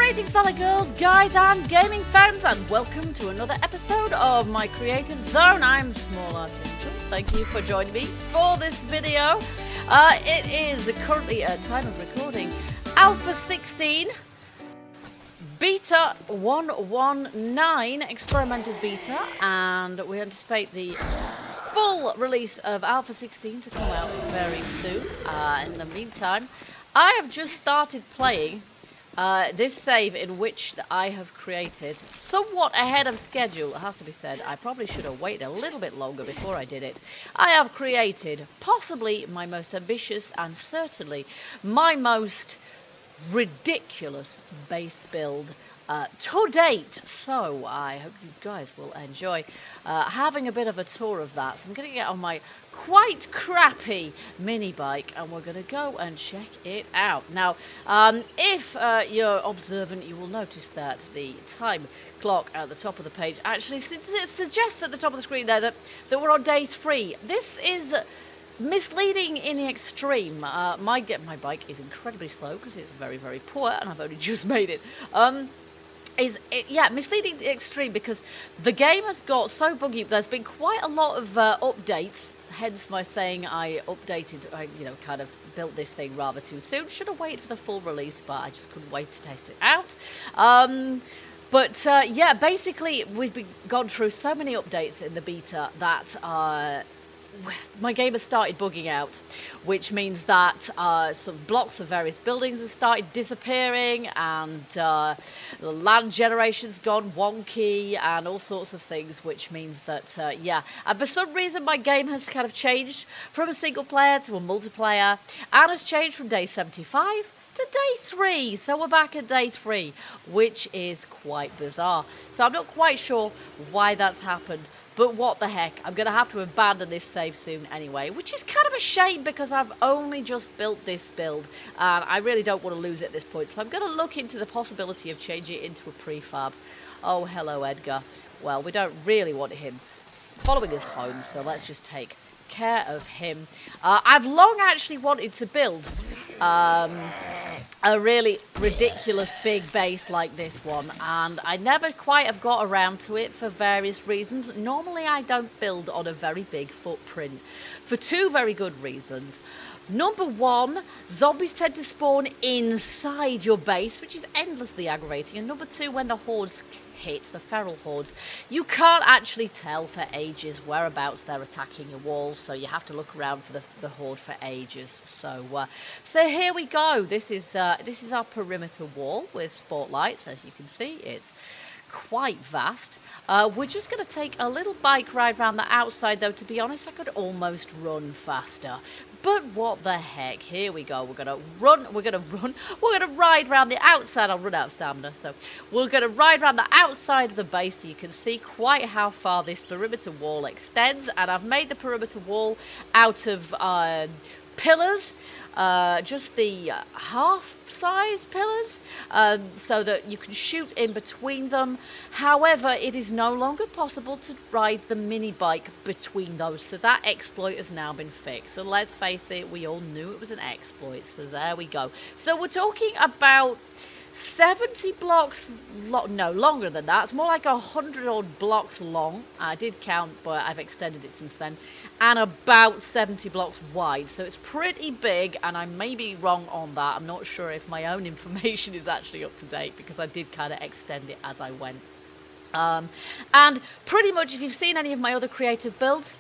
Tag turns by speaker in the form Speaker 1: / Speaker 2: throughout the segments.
Speaker 1: Greetings fellow girls, guys and gaming fans, and welcome to another episode of my creative zone. I'm Small Archangel. Thank you for joining me for this video. It is currently at time of recording Alpha 16 Beta 119 experimental beta, and we anticipate the full release of Alpha 16 to come out very soon. In the meantime, I have just started playing this save in which I have created somewhat ahead of schedule. It has to be said, I probably should have waited a little bit longer before I did it. I have created possibly my most ambitious and certainly my most ridiculous base build to date, so I hope you guys will enjoy having a bit of a tour of that. So I'm going to get on my quite crappy mini bike and we're going to go and check it out. Now, if you're observant, you will notice that the time clock at the top of the page actually suggests at the top of the screen there that we're on day 3. This is misleading in the extreme. My bike is incredibly slow because it's very, very poor and I've only just made it. Misleading to the extreme because the game has got so buggy. There's been quite a lot of updates, hence my saying I kind of built this thing rather too soon. Should have waited for the full release, but I just couldn't wait to test it out. Basically we've gone through so many updates in the beta that my game has started bugging out, which means that some blocks of various buildings have started disappearing, and the land generation's gone wonky and all sorts of things, which means that and for some reason my game has kind of changed from a single player to a multiplayer and has changed from day 75 to day 3, so we're back at day 3, which is quite bizarre. So I'm not quite sure why that's happened, but what the heck, I'm going to have to abandon this save soon anyway, which is kind of a shame because I've only just built this build and I really don't want to lose it at this point. So I'm going to look into the possibility of changing it into a prefab. Oh, hello, Edgar. Well, we don't really want him following us home, so let's just take care of him. I've long actually wanted to build a really ridiculous big base like this one, and I never quite have got around to it for various reasons. Normally I don't build on a very big footprint for 2 very good reasons. Number 1, zombies tend to spawn inside your base, which is endlessly aggravating. And number 2, when the hordes hit, the feral hordes, you can't actually tell for ages whereabouts they're attacking your walls, so you have to look around for the horde for ages. So here we go. This is our perimeter wall with spotlights. As you can see, it's quite vast. We're just going to take a little bike ride around the outside, though. To be honest, I could almost run faster. But what the heck, here we go. We're going to ride around the outside. I'll run out of stamina, so we're going to ride around the outside of the base so you can see quite how far this perimeter wall extends. And I've made the perimeter wall out of pillars, just the half-size pillars, so that you can shoot in between them. However, it is no longer possible to ride the mini bike between those, so that exploit has now been fixed. So let's face it, we all knew it was an exploit, so there we go. So we're talking about 70 blocks, no, longer than that. It's more like 100 odd blocks long. I did count, but I've extended it since then. And about 70 blocks wide. So it's pretty big, and I may be wrong on that. I'm not sure if my own information is actually up to date, because I did kind of extend it as I went. And pretty much, if you've seen any of my other creative builds,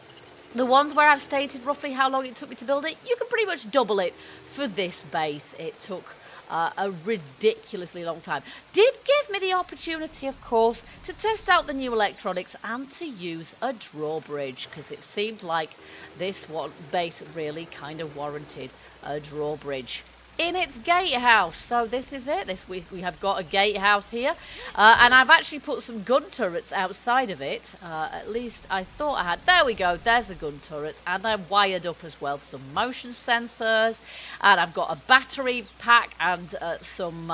Speaker 1: the ones where I've stated roughly how long it took me to build it, you can pretty much double it for this base. It took a ridiculously long time. Did give me the opportunity, of course, to test out the new electronics and to use a drawbridge, because it seemed like this one base really kind of warranted a drawbridge in its gatehouse. So this is it. We have got a gatehouse here, and I've actually put some gun turrets outside of it. At least I thought I had. There we go. There's the gun turrets, and they're wired up as well. Some motion sensors, and I've got a battery pack and some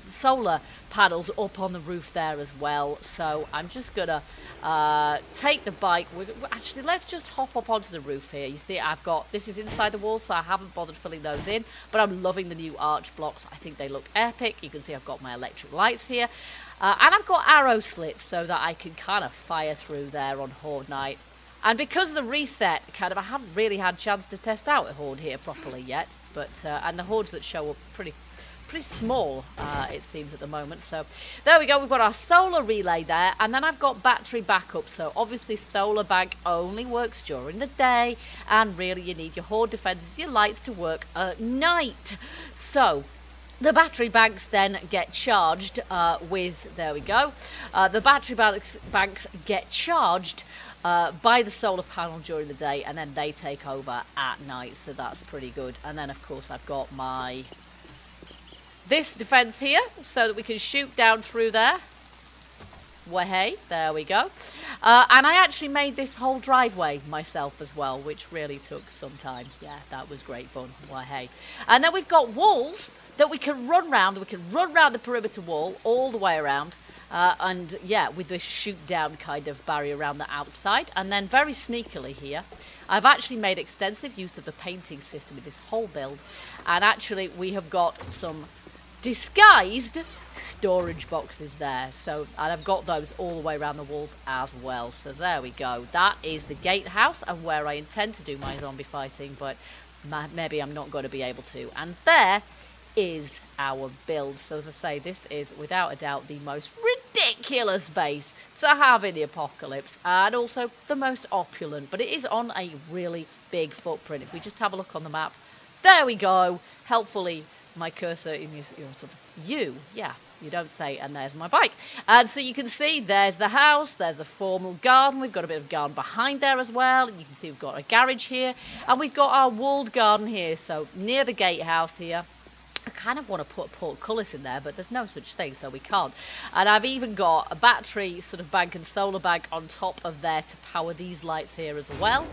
Speaker 1: solar panels up on the roof there as well. So I'm just gonna take the bike. Actually, let's just hop up onto the roof here. You see, I've got, this is inside the wall, so I haven't bothered filling those in, but I'm loving the new arch blocks. I think they look epic. You can see I've got my electric lights here. And I've got arrow slits so that I can kind of fire through there on Horde night. And because of the reset, I haven't really had a chance to test out a Horde here properly yet. But and the Hordes that show up pretty small, it seems, at the moment. So there we go. We've got our solar relay there, and then I've got battery backup. So obviously solar bank only works during the day, and really you need your Horde defenses, your lights to work at night. So the battery banks then get charged with, there we go, the battery banks get charged by the solar panel during the day, and then they take over at night. So that's pretty good. And then of course I've got my this defense here so that we can shoot down through there. Wahey, there we go. And I actually made this whole driveway myself as well, which really took some time. Yeah, that was great fun. Wahey. And then we've got walls that we can run round. We can run round the perimeter wall all the way around. And yeah, with this shoot down kind of barrier around the outside. And then very sneakily here, I've actually made extensive use of the painting system with this whole build. And actually we have got some disguised storage boxes there. So, and I've got those all the way around the walls as well. So there we go. That is the Gatehouse and where I intend to do my zombie fighting, but maybe I'm not going to be able to. And there is our build. So as I say, this is without a doubt the most ridiculous base to have in the apocalypse, and also the most opulent, but it is on a really big footprint. If we just have a look on the map, there we go. Helpfully my cursor is sort of yeah, you don't say, and there's my bike. And so you can see there's the house, there's the formal garden. We've got a bit of garden behind there as well, and you can see we've got a garage here, and we've got our walled garden here. So near the gatehouse here, I kind of want to put portcullis in there, but there's no such thing, so we can't. And I've even got a battery sort of bank and solar bank on top of there to power these lights here as well.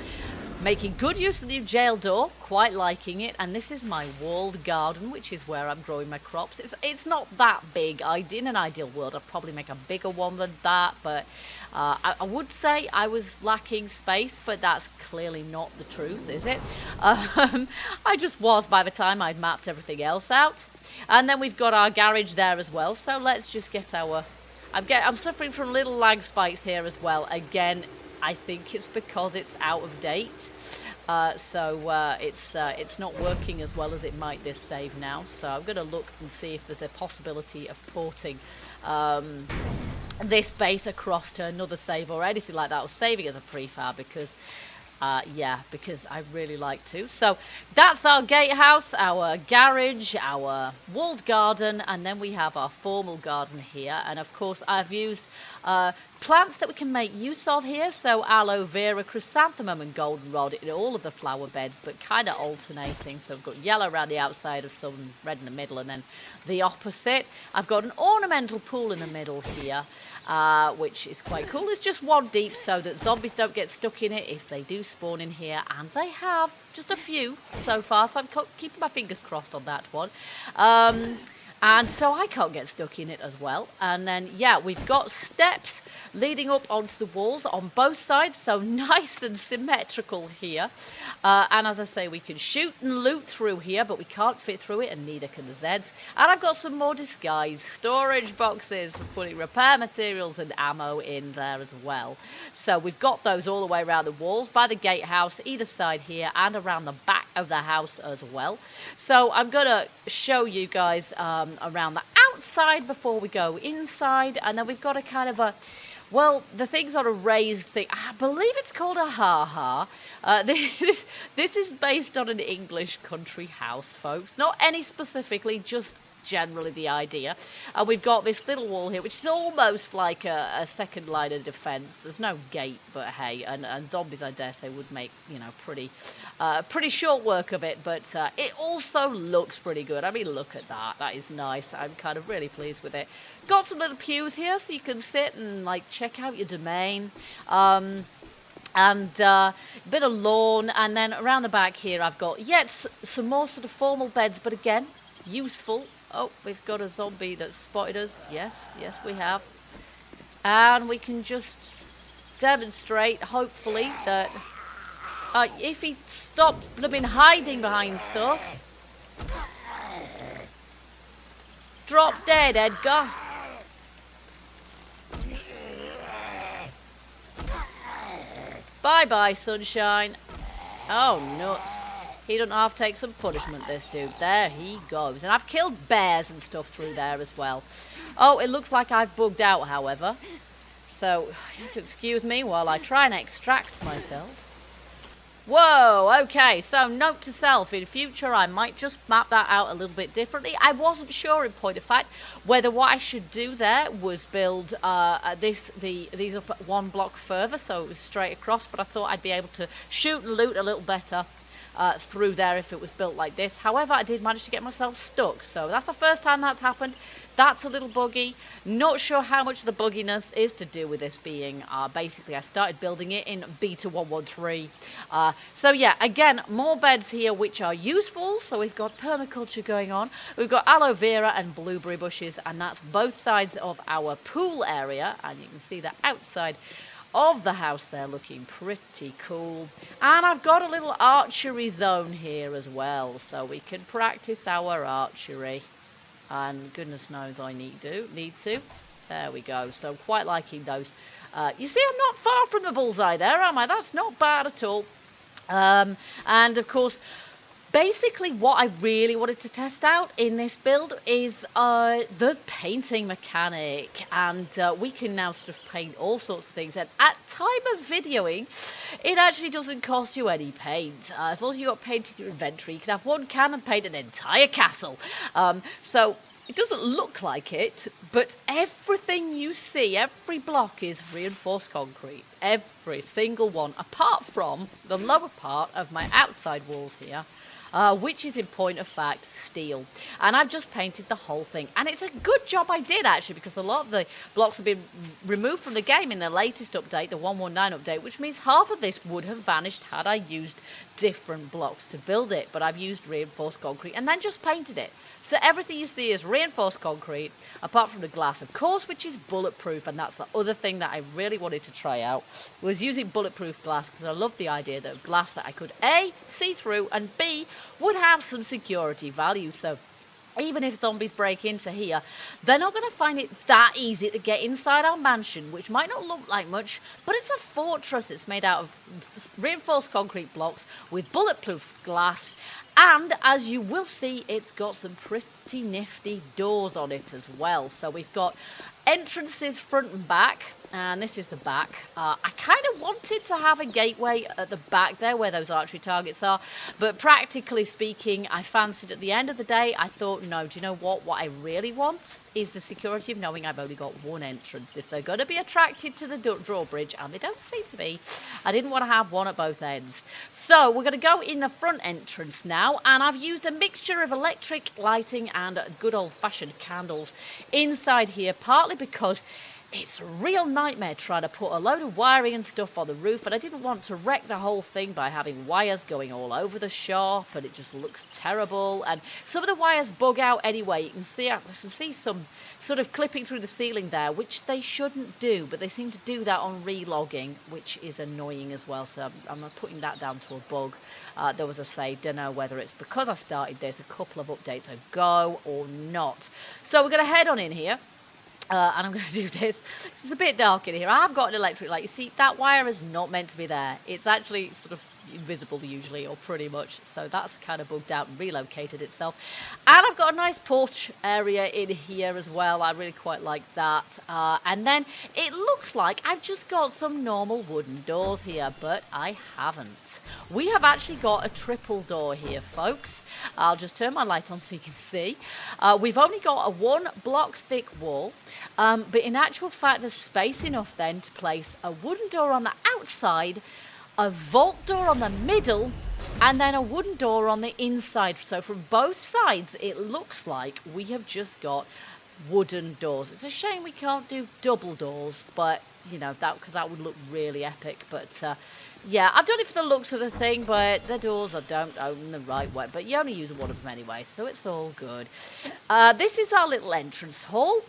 Speaker 1: Making good use of the new jail door, quite liking it. And this is my walled garden, which is where I'm growing my crops. It's not that big. In an ideal world, I'd probably make a bigger one than that, but I would say I was lacking space, but that's clearly not the truth, is it? I just was by the time I'd mapped everything else out. And then we've got our garage there as well. So let's just get our... I'm suffering from little lag spikes here as well. Again, I think it's because it's out of date. So it's not working as well as it might this save now. So I'm going to look and see if there's a possibility of porting this base across to another save or anything like that, or saving as a prefab, because yeah, because I really like to. So that's our gatehouse, our garage, our walled garden, and then we have our formal garden here. And of course I've used plants that we can make use of here, so aloe vera, chrysanthemum and goldenrod in all of the flower beds, but kind of alternating. So I've got yellow around the outside of some, red in the middle, and then the opposite. I've got an ornamental pool in the middle here, which is quite cool. It's just one deep so that zombies don't get stuck in it if they do spawn in here, and they have just a few so far, so I'm keeping my fingers crossed on that one. And so I can't get stuck in it as well. And then, yeah, we've got steps leading up onto the walls on both sides, so nice and symmetrical here. And as I say, we can shoot and loot through here, but we can't fit through it, and neither can the Zeds. And I've got some more disguised storage boxes for putting repair materials and ammo in there as well. So we've got those all the way around the walls, by the gatehouse, either side here, and around the back of the house as well. So I'm going to show you guys around the outside before we go inside. And then we've got a kind of a, well, the thing's on a raised thing. I believe it's called a ha-ha. This is based on an English country house, folks. Not any specifically, just generally the idea. And we've got this little wall here, which is almost like a second line of defense. There's no gate, but hey, and zombies, I dare say, would make, you know, pretty short work of it. But it also looks pretty good. I mean, look at that. That is nice. I'm kind of really pleased with it. Got some little pews here so you can sit and like check out your domain. And a bit of lawn, and then around the back here I've got some more sort of formal beds, but again, useful. Oh, we've got a zombie that's spotted us. Yes, we have. And we can just demonstrate, hopefully, that if he stopped blooming hiding behind stuff, Drop dead, Edgar. Bye-bye, sunshine. Oh, nuts. He doesn't have to take some punishment, this dude. There he goes. And I've killed bears and stuff through there as well. Oh, it looks like I've bugged out, however. So, you have to excuse me while I try and extract myself. Whoa, okay, so note to self, in future I might just map that out a little bit differently. I wasn't sure, in point of fact, whether what I should do there was build these up one block further, so it was straight across, but I thought I'd be able to shoot and loot a little better through there if it was built like this. However, I did manage to get myself stuck, so that's the first time that's happened. That's a little buggy. Not sure how much of the bugginess is to do with this being basically I started building it in beta 1.13. So yeah, again, more beds here which are useful. So we've got permaculture going on. We've got aloe vera and blueberry bushes, and that's both sides of our pool area, and you can see the outside of the house there looking pretty cool. And I've got a little archery zone here as well, so we can practice our archery. And goodness knows I need to. There we go. So quite liking those. You see, I'm not far from the bullseye there, am I? That's not bad at all. And of course, basically what I really wanted to test out in this build is the painting mechanic. And we can now sort of paint all sorts of things. And at time of videoing, it actually doesn't cost you any paint. As long as you've got paint in your inventory, you can have one can and paint an entire castle. So it doesn't look like it, but everything you see, every block is reinforced concrete. Every single one, apart from the lower part of my outside walls here. Which is in point of fact steel, and I've just painted the whole thing, and it's a good job I did actually, because a lot of the blocks have been removed from the game in the latest update, the 1.19 update, which means half of this would have vanished had I used different blocks to build it, but I've used reinforced concrete and then just painted it. So everything you see is reinforced concrete, apart from the glass, of course, which is bulletproof, and that's the other thing that I really wanted to try out, was using bulletproof glass, because I love the idea that of glass that I could A, see through, and B, would have some security value. So even if zombies break into here, they're not going to find it that easy to get inside our mansion, which might not look like much, but it's a fortress. It's made out of reinforced concrete blocks with bulletproof glass, and as you will see, it's got some pretty nifty doors on it as well. So we've got entrances front and back, and this is the back. I kind of wanted to have a gateway at the back there where those archery targets are, but practically speaking, I fancied at the end of the day, I thought, no, do you know what I really want is the security of knowing I've only got one entrance. If they're going to be attracted to the drawbridge, and they don't seem to be, I didn't want to have one at both ends. So we're going to go in the front entrance now, and I've used a mixture of electric lighting and good old-fashioned candles inside here, partly because it's a real nightmare trying to put a load of wiring and stuff on the roof, and I didn't want to wreck the whole thing by having wires going all over the shop, and it just looks terrible. And some of the wires bug out anyway. You can see some sort of clipping through the ceiling there, which they shouldn't do, but they seem to do that on relogging, which is annoying as well. So I'm putting that down to a bug. There was don't know whether it's because I started this a couple of updates ago or not. So we're going to head on in here. And I'm going to do this. It's a bit dark in here. I've got an electric light. You see, that wire is not meant to be there. It's actually sort of invisible usually, or pretty much. So that's kind of bugged out and relocated itself. And I've got a nice porch area in here as well. I really quite like that. And then it looks like I've just got some normal wooden doors here, but I haven't. We have actually got a triple door here, folks. I'll just turn my light on so you can see. We've only got a 1 block thick wall. But in actual fact, there's space enough then to place a wooden door on the outside, a vault door on the middle, and then a wooden door on the inside. So from both sides, it looks like we have just got wooden doors. It's a shame we can't do double doors, but you know, because that would look really epic. But yeah, I've done it for the looks of the thing, but the doors I don't own the right way. But you only use one of them anyway, so it's all good. This is our little entrance hall.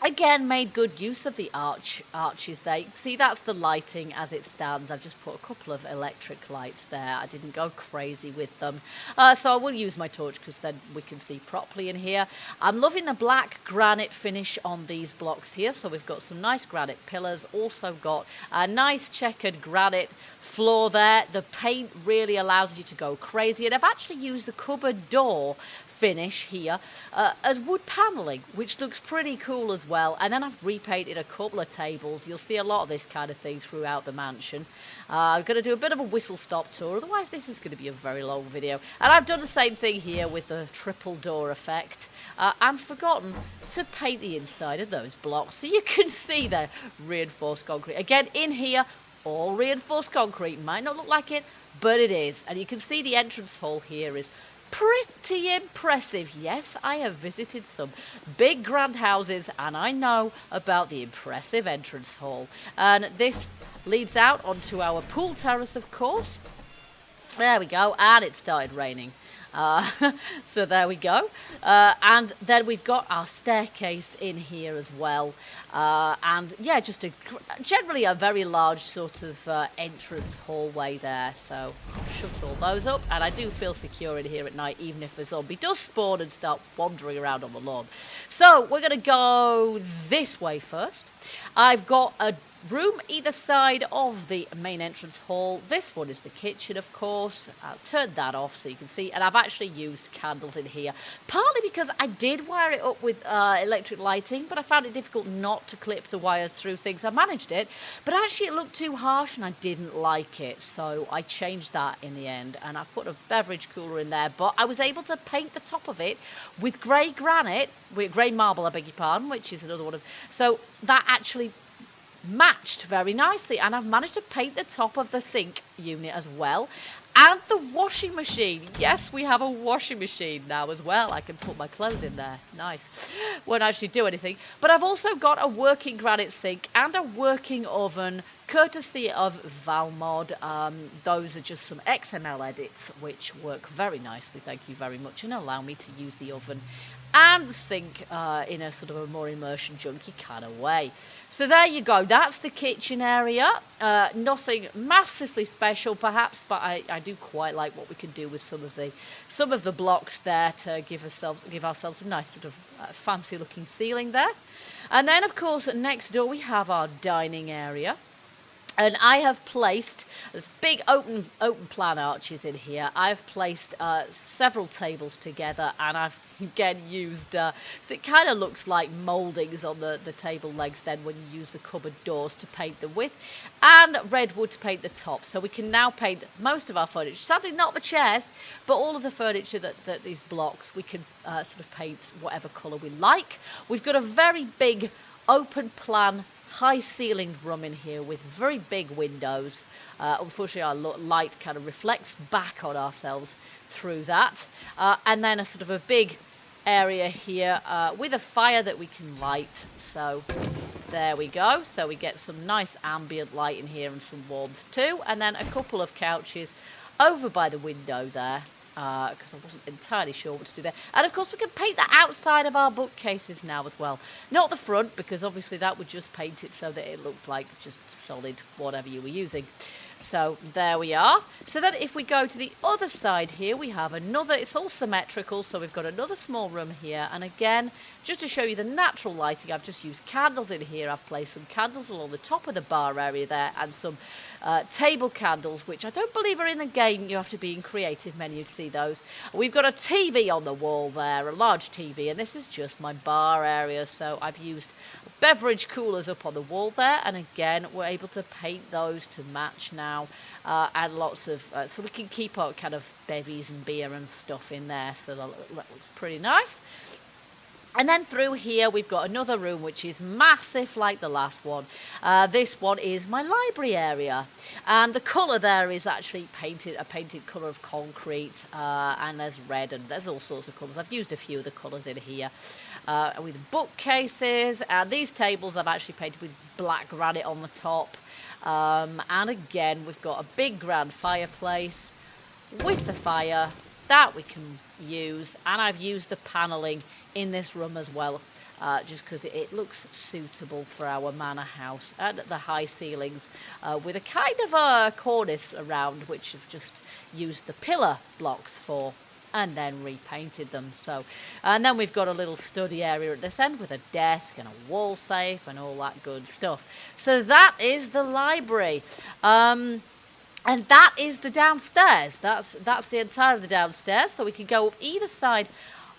Speaker 1: Again, made good use of the arches there. You can see that's the lighting as it stands. I've just put a couple of electric lights there. I didn't go crazy with them. So I will use my torch because then we can see properly in here. I'm loving the black granite finish on these blocks here. So we've got some nice granite pillars. Also got a nice checkered granite floor there. The paint really allows you to go crazy. And I've actually used the cupboard door finish here as wood paneling, which looks pretty cool as well. And then I've repainted a couple of tables. You'll see a lot of this kind of thing throughout the mansion. I'm going to do a bit of a whistle stop tour, otherwise this is going to be a very long video. And I've done the same thing here with the triple door effect, and forgotten to paint the inside of those blocks so you can see the reinforced concrete. Again, in here, all reinforced concrete. Might not look like it, but it is. And you can see the entrance hall here is pretty impressive. Yes, I have visited some big grand houses and I know about the impressive entrance hall. And this leads out onto our pool terrace, of course. There we go, and it started raining. So there we go. And then we've got our staircase in here as well. And yeah, just generally a very large sort of entrance hallway there. So I'll shut all those up. And I do feel secure in here at night, even if a zombie does spawn and start wandering around on the lawn. So we're going to go this way first. I've got a room either side of the main entrance hall. This one is the kitchen, of course. I'll turn that off so you can see. And I've actually used candles in here, partly because I did wire it up with electric lighting, but I found it difficult not to clip the wires through things. I managed it, but actually it looked too harsh and I didn't like it. So I changed that in the end, and I put a beverage cooler in there. But I was able to paint the top of it with grey granite, with grey marble, I beg your pardon, which is another one of... So that actually matched very nicely, and I've managed to paint the top of the sink unit as well, and the washing machine. Yes, we have a washing machine now as well. I can put my clothes in there. Nice. Won't actually do anything, but I've also got a working granite sink and a working oven, courtesy of Valmod. Those are just some XML edits which work very nicely, thank you very much, and allow me to use the oven and the sink in a sort of a more immersion junky kind of way. So there you go, that's the kitchen area. Nothing massively special perhaps, but I do quite like what we can do with some of the blocks there to give ourselves a nice sort of fancy looking ceiling there. And then of course next door we have our dining area. And I have placed, there's big open plan arches in here. I've placed several tables together, and I've again used, so it kind of looks like mouldings on the table legs then when you use the cupboard doors to paint the width, and red wood to paint the top. So we can now paint most of our furniture. Sadly not the chairs, but all of the furniture that is blocked, we can sort of paint whatever colour we like. We've got a very big open plan high ceilinged room in here with very big windows. Unfortunately our light kind of reflects back on ourselves through that, and then a sort of a big area here with a fire that we can light. So there we go, so we get some nice ambient light in here and some warmth too, and then a couple of couches over by the window there, because I wasn't entirely sure what to do there. And of course we can paint the outside of our bookcases now as well. Not the front, because obviously that would just paint it so that it looked like just solid whatever you were using. So there we are. So then if we go to the other side here, we have another, it's all symmetrical, so we've got another small room here. And again, just to show you the natural lighting, I've just used candles in here. I've placed some candles along the top of the bar area there, and some table candles, which I don't believe are in the game. You have to be in creative menu to see those. We've got a TV on the wall there, a large TV, and this is just my bar area. So I've used beverage coolers up on the wall there, and again we're able to paint those to match now, and lots of so we can keep our kind of bevies and beer and stuff in there, so that looks pretty nice. And then through here we've got another room which is massive like the last one. This one is my library area, and the colour there is actually a painted colour of concrete, and there's red and there's all sorts of colours. I've used a few of the colours in here with bookcases, and these tables I've actually painted with black granite on the top, and again we've got a big grand fireplace with the fire That we can use, and I've used the paneling in this room as well, just because it looks suitable for our manor house, and the high ceilings with a kind of a cornice around, which I've just used the pillar blocks for and then repainted them. So, and then we've got a little study area at this end with a desk and a wall safe and all that good stuff. So that is the library. And that is the downstairs. That's the entire of the downstairs. So we can go up either side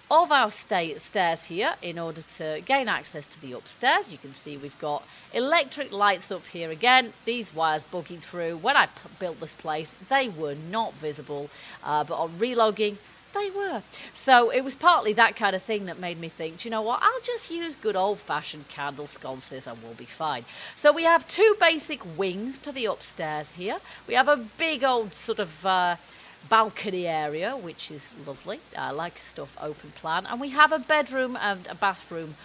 Speaker 1: of our stairs here in order to gain access to the upstairs. You can see we've got electric lights up here again. These wires bugging through. When I built this place, they were not visible, but on relogging, they were. So it was partly that kind of thing that made me think, you know what, I'll just use good old-fashioned candle sconces and we'll be fine. So we have two basic wings to the upstairs here. We have a big old sort of balcony area, which is lovely. I like stuff open plan. And we have a bedroom and a bathroom,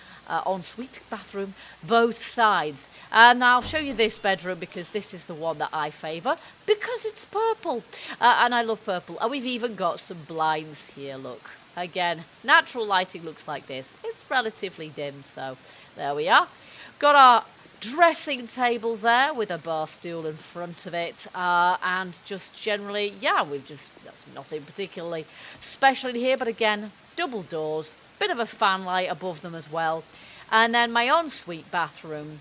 Speaker 1: ensuite bathroom, both sides. And I'll show you this bedroom because this is the one that I favour because it's purple. And I love purple. And we've even got some blinds here, look. Again, natural lighting looks like this. It's relatively dim, so there we are. Got our dressing table there with a bar stool in front of it, and just generally, yeah, that's nothing particularly special in here, but again, double doors, bit of a fan light above them as well. And then my ensuite bathroom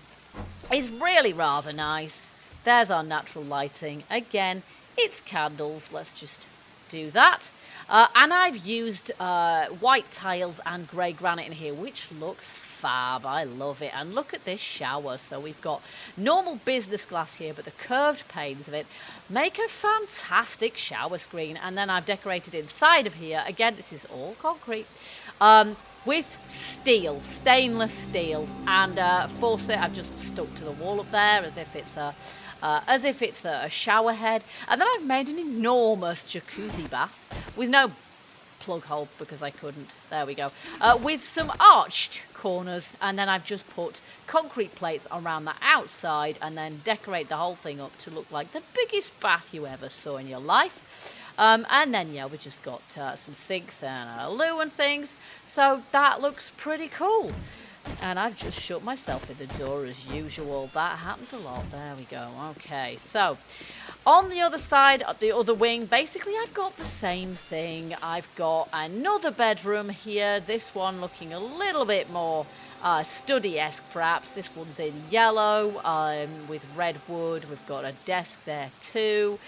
Speaker 1: is really rather nice. There's our natural lighting. Again, it's candles. Let's just do that. And I've used white tiles and grey granite in here, which looks fab. I love it. And look at this shower. So we've got normal business glass here, but the curved panes of it make a fantastic shower screen. And then I've decorated inside of here. Again, this is all concrete. With steel, stainless steel, and faucet I've just stuck to the wall up there as if it's a shower head. And then I've made an enormous jacuzzi bath with no plug hole because I couldn't. There we go. With some arched corners, and then I've just put concrete plates around the outside and then decorate the whole thing up to look like the biggest bath you ever saw in your life. And then, yeah, we just got some sinks and a loo and things. So that looks pretty cool. And I've just shut myself in the door as usual. That happens a lot. There we go. Okay, so on the other side, the other wing, basically I've got the same thing. I've got another bedroom here. This one looking a little bit more study-esque perhaps. This one's in yellow with red wood. We've got a desk there too.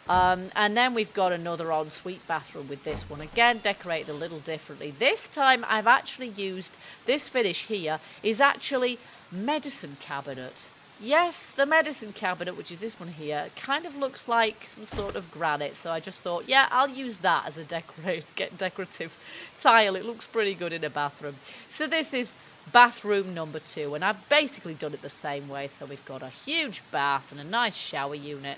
Speaker 1: And then we've got another ensuite bathroom with this one. Again, decorated a little differently. This time I've actually used, this finish here is actually medicine cabinet. Yes, the medicine cabinet, which is this one here, kind of looks like some sort of granite. So I just thought, yeah, I'll use that as a decorative tile. It looks pretty good in a bathroom. So this is bathroom number 2, and I've basically done it the same way. So we've got a huge bath and a nice shower unit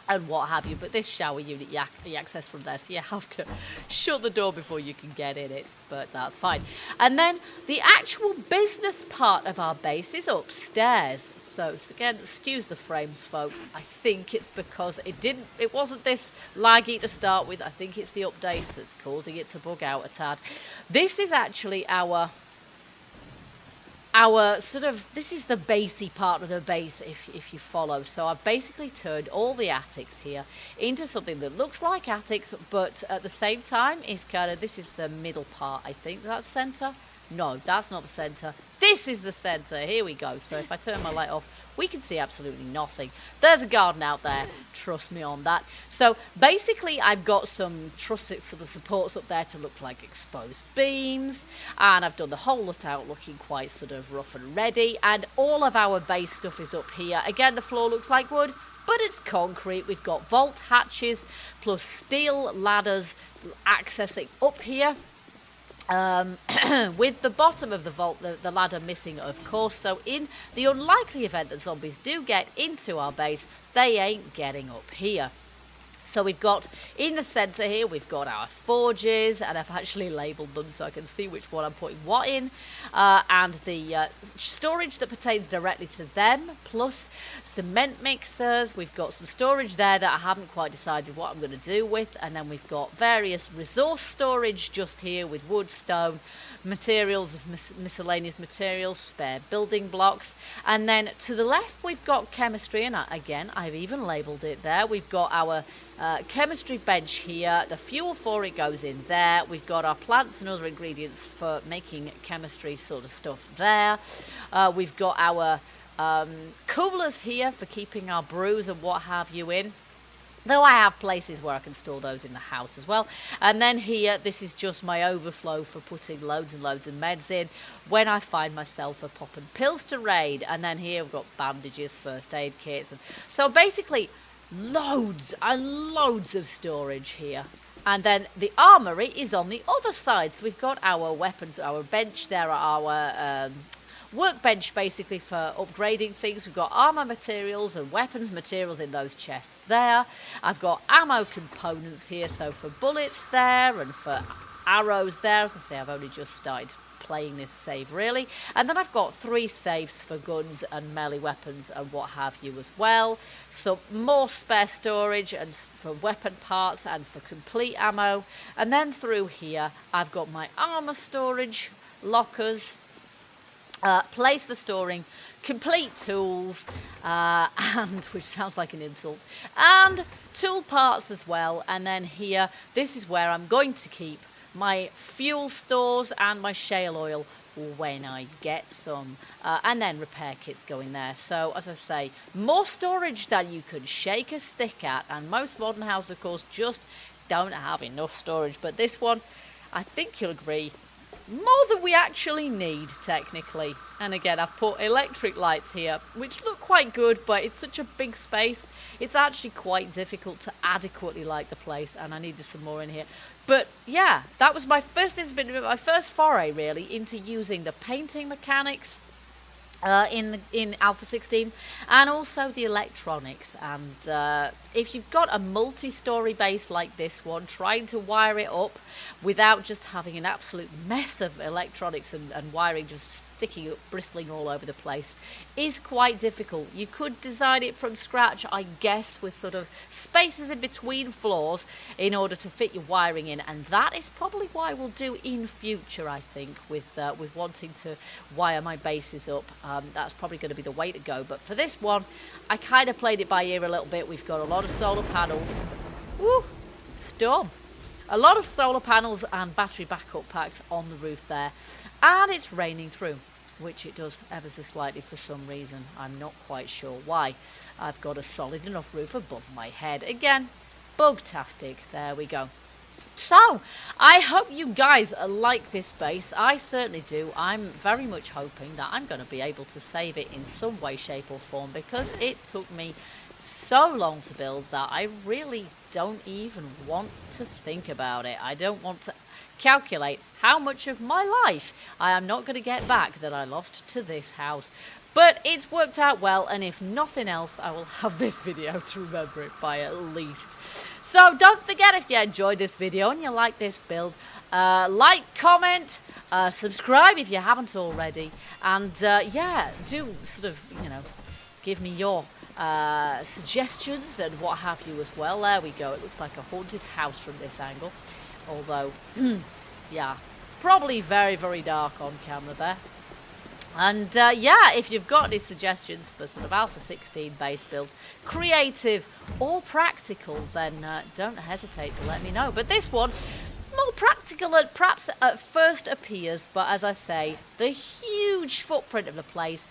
Speaker 1: and what have you, but this shower unit you access from there, so you have to shut the door before you can get in it, but that's fine. And then the actual business part of our base is upstairs. So again, excuse the frames, folks. I think it's because it wasn't this laggy to start with. I think it's the updates that's causing it to bug out a tad. This is actually our sort of, this is the basey part of the base if you follow. So I've basically turned all the attics here into something that looks like attics, but at the same time is kind of, this is the middle part, I think. That's center? No, that's not the center. This is the center. Here we go. So if I turn my light off, we can see absolutely nothing. There's a garden out there. Trust me on that. So basically, I've got some trusted sort of supports up there to look like exposed beams. And I've done the whole lot out looking quite sort of rough and ready. And all of our base stuff is up here. Again, the floor looks like wood, but it's concrete. We've got vault hatches plus steel ladders accessing up here. With the bottom of the vault, the ladder missing, of course. So in the unlikely event that zombies do get into our base, they ain't getting up here. So we've got, in the centre here, we've got our forges, and I've actually labelled them so I can see which one I'm putting what in, and the storage that pertains directly to them, plus cement mixers. We've got some storage there that I haven't quite decided what I'm going to do with, and then we've got various resource storage just here with wood, stone, materials, miscellaneous materials, spare building blocks, and then to the left we've got chemistry, and again I've even labelled it there. We've got our chemistry bench here, the fuel for it goes in there, we've got our plants and other ingredients for making chemistry sort of stuff there, we've got our coolers here for keeping our brews and what have you in. Though I have places where I can store those in the house as well. And then here, this is just my overflow for putting loads and loads of meds in when I find myself a popping pills to raid. And then here we've got bandages, first aid kits. And so basically, loads and loads of storage here. And then the armory is on the other side. So we've got our weapons, our bench, there are our workbench basically for upgrading things. We've got armor materials and weapons materials in those chests there. I've got ammo components here, so for bullets there and for arrows there. As I say, I've only just started playing this save really. And then I've got 3 safes for guns and melee weapons and what have you as well. So more spare storage and for weapon parts and for complete ammo. And then through here I've got my armor storage, lockers, place for storing complete tools, and which sounds like an insult, and tool parts as well. And then here, this is where I'm going to keep my fuel stores and my shale oil when I get some, and then repair kits go in there. So as I say, more storage than you could shake a stick at, and most modern houses of course just don't have enough storage, but this one, I think you'll agree, more than we actually need technically. And again, I've put electric lights here which look quite good, but it's such a big space, it's actually quite difficult to adequately light the place, and I needed some more in here. But yeah, that was my first, this has been my first foray really into using the painting mechanics in Alpha 16, and also the electronics. And if you've got a multi-story base like this one, trying to wire it up without just having an absolute mess of electronics and wiring just sticking up, bristling all over the place, is quite difficult. You could design it from scratch, I guess, with sort of spaces in between floors in order to fit your wiring in, and that is probably what I will do in future, I think, with wanting to wire my bases up. That's probably going to be the way to go. But for this one, I kind of played it by ear a little bit. We've got a lot of solar panels. Woo! Storm. A lot of solar panels and battery backup packs on the roof there. And it's raining through, which it does ever so slightly for some reason. I'm not quite sure why. I've got a solid enough roof above my head. Again, bug-tastic. There we go. So, I hope you guys like this base. I certainly do. I'm very much hoping that I'm going to be able to save it in some way, shape or form, because it took me so long to build that I really don't even want to think about it. I don't want to calculate how much of my life I am not going to get back that I lost to this house. But it's worked out well, and if nothing else, I will have this video to remember it by at least. So don't forget, if you enjoyed this video and you like this build, like, comment, subscribe if you haven't already, and yeah, do sort of, you know, give me your suggestions and what have you as well. There we go. It looks like a haunted house from this angle, although yeah, probably very, very dark on camera there. And yeah, if you've got any suggestions for sort of Alpha 16 base builds, creative or practical, then don't hesitate to let me know. But this one, more practical than perhaps at first appears, but as I say, the huge footprint of the place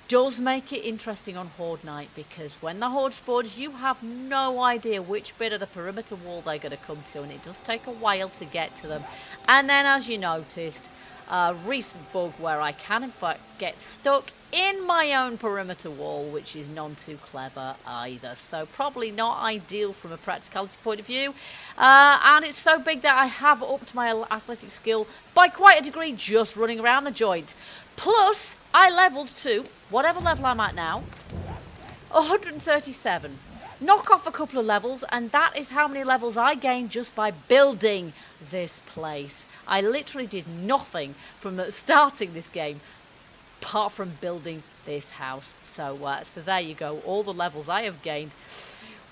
Speaker 1: does make it interesting on Horde night, because when the Horde spawns, you have no idea which bit of the perimeter wall they're going to come to, and it does take a while to get to them. And then, as you noticed, a recent bug where I can in fact get stuck in my own perimeter wall, which is none too clever either. So probably not ideal from a practicality point of view. And it's so big that I have upped my athletic skill by quite a degree just running around the joint. Plus, I leveled to, whatever level I'm at now, 137. knock off a couple of levels, and that is how many levels I gained just by building this place. I literally did nothing from starting this game apart from building this house. So there you go. All the levels I have gained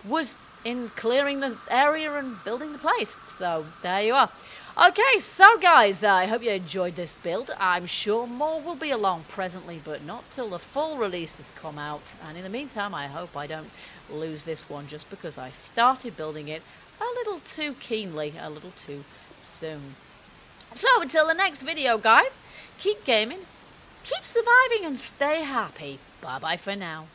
Speaker 1: was in clearing the area and building the place. So there you are. Okay, so guys, I hope you enjoyed this build. I'm sure more will be along presently, but not till the full release has come out. And in the meantime, I hope I don't lose this one just because I started building it a little too keenly, a little too soon. So until the next video, guys, keep gaming, keep surviving, and stay happy. Bye bye for now.